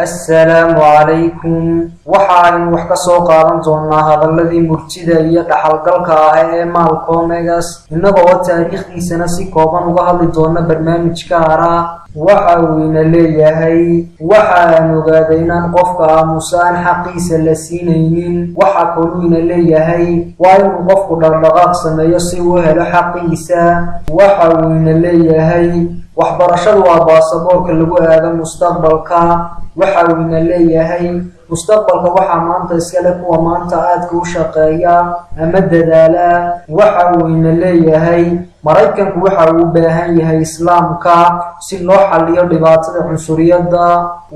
السلام عليكم waxaan wax ka soo qaadan doonaa hadalladii murtida iyo dhaxalgalka ah ee Malcolm X inagoo taariikhdiisana si kooban uga hadli doona barnaamijka waxa uu ina leeyahay waxaan ogaaday inaan qofka aamusaan xaqiisa la siinaynin waxa kaloo ina leeyahay waa inuu qofku dhaqdhaqaaq sameeyo si uu helo xaqiisa waxa uu ina leeyahay waxbarashadu waa baasaboorka lagu aado mustaqbalka waxa uu ina leeyahay mustaqbalka waxa maanta iskale kuwa maanta aadka u shaqeeya ama dadaala waxa uu ina leeyahay maraykanku waxa uu u baahan yahay islaamka si loo xalliyo dhibaatada cunsuriyadda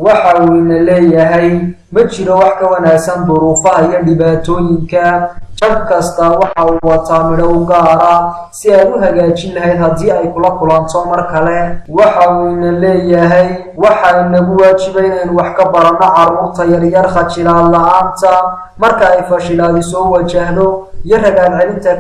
waxa uu ina leeyahay ma jiro wax ka wanaagsan duruufaha iyo dhibaatooyinka jab kasta waxa uu wataa midho u gaara si aad u hagaajin lahayd haddii ay kula kulanto mar kale waxa uu ina leeyahay waxa inagu waajibay inaynu wax ka barano carruurta yaryar khajilaad la-aanta marka ay fashilaadi soo wajahdo iyo ragaad celinta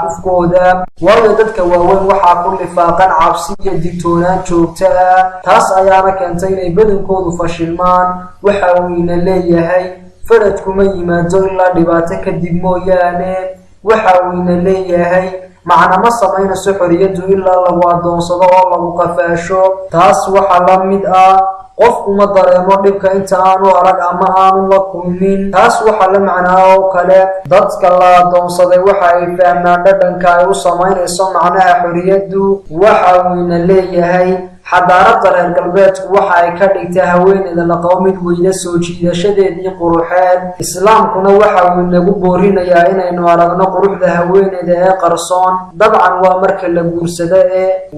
kacaakufkooda waayo dadka waaweyn waxaa ku lifaaqan cabsi iyo digtoonaan joogta ah taas ayaana keentay inay badankoodu fashilmaan waxa uu ina leeyahay faraj kuma yimaado ilaa dhibaato kadib mooyaane waxa uu ina leeyahay macna ma samaynayso xorriyaddu ilaa lagu adoonsado oo lagu qafaasho taas waxaa la mid ah qofku ma dareemo dhibka inta aanu arag ama aanu la kulmin taas waxaa la macnaa oo kale dadka la adoonsaday waxa ay fahmaan dhadhanka ay u samaynayso macnaha xorriyaddu waxa uu ina leeyahay xadaaradda reer galbeedku waxa ay ka dhigtay haweeneyda la qabo mid weyda soo jiidashadeedii quruxeed islaamkuna waxa uu inagu boorinayaa inaynu aragno quruxda haweeneyda ee qarsoon dabcan waa marka la guursado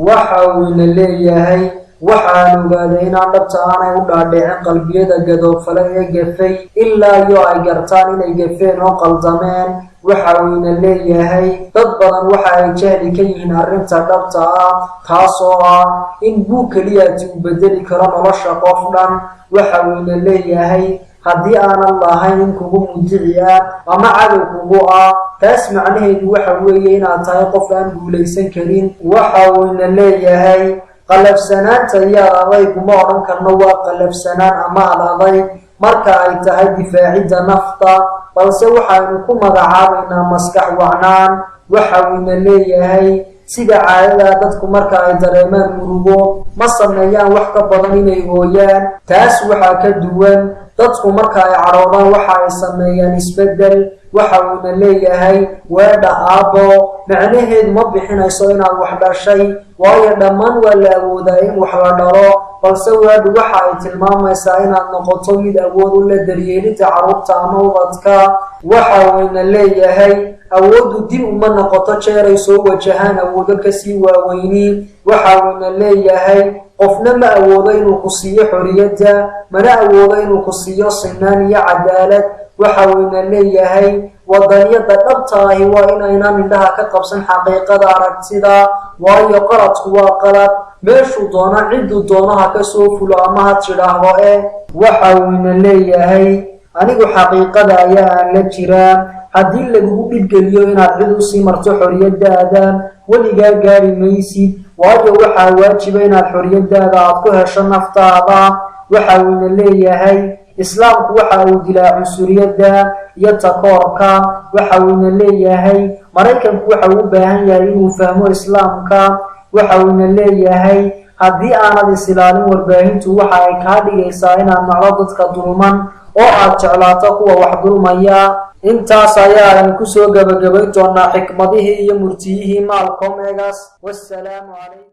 waxa uu ina leeyahay waxaan ogaaday inaan dhabta aanay u dhaadhicin qalbiyada gadoobfale ee gafay ilaa iyo ay gartaan inay gafeen oo qaldameen waxa uu ina leeyahay dad badan waxa ay jahli ka yihiin arrinta dhabta ah taasoo ah in buug keliyaati uu bedeli karo nolosha qof dhan waxa uu ina leeyahay haddii aanan lahayn in kugu mudici ah ama cadow kugu ah taas macnaheedu waxa weeye inaad tahay qof aan guulaysan karin waxa uu ina leeyahay qalafsanaanta iyo adaygu ma odhan karno waa qalafsanaan ama adayg marka ay tahay difaacidda nafta balse waxaynu ku magacaabaynaa maskax wacnaan waxa uu ina leeyahay sida caadadaa dadku marka ay dareemaan murugo ma sameeyaan wax ka badan inay hooyaan taas waxaa ka duwan dadku marka ay cadhoodaan waxa ay sameeyaan isbeddel waxa uu ina leeyahay weedha aabbo macnaheedu ma bixinayso inaad wax dhashay waayo dhammaan waa la awoodaa in wax la dhalo balse weedhu waxa ay tilmaamaysaa inaad noqoto mid awood u la daryeelinta carruurta ama ubadka waxa uu ina leeyahay awooddu dib uma noqoto jeeray soo wajahaan awoodo kasii waaweyniin waxa uu ina leeyahay qofna ma awoodo inuu ku siiyo xorriyadda mana awoodo inuu ku siiyo sinaan iyo cadaalad waxa uu ina leeyahay wadaniyada dhabta ahi waa inaynan indhaha ka qabsan xaqiiqada aragtida waayo qaladku waa qalad meeshuu doona cidduu doonaha ka soo fulo ama ha tidhaahdo waxa uu ina leeyahay anigu xaqiiqada ayaa aan la jiraa haddii lagugu dhibgeliyo inaad cid u sii marto xorriyadaada weligaa gaari maysid waayo waxaa waajiba inaad xorriyadaada aad ku hesho naftaada waxa uu ina leeyahay islaamku waxa uu dilaa cunsuriyadda iyo takoorka waxa uu ina leeyahay maraykanku waxa uu u baahan yahay inuu fahmo islaamka waxa uu ina leeyahay haddii aanad is-ilaalin warbaahintu waxa ay kaa dhigaysaa inaad nacdo dadka dulman oo aad jeclaato kuwa wax dulmaya intaas ayaan ku soo gabagabayn doonaa xikmadihii iyo murtiyihii Malcolm X wassalaamu calaykum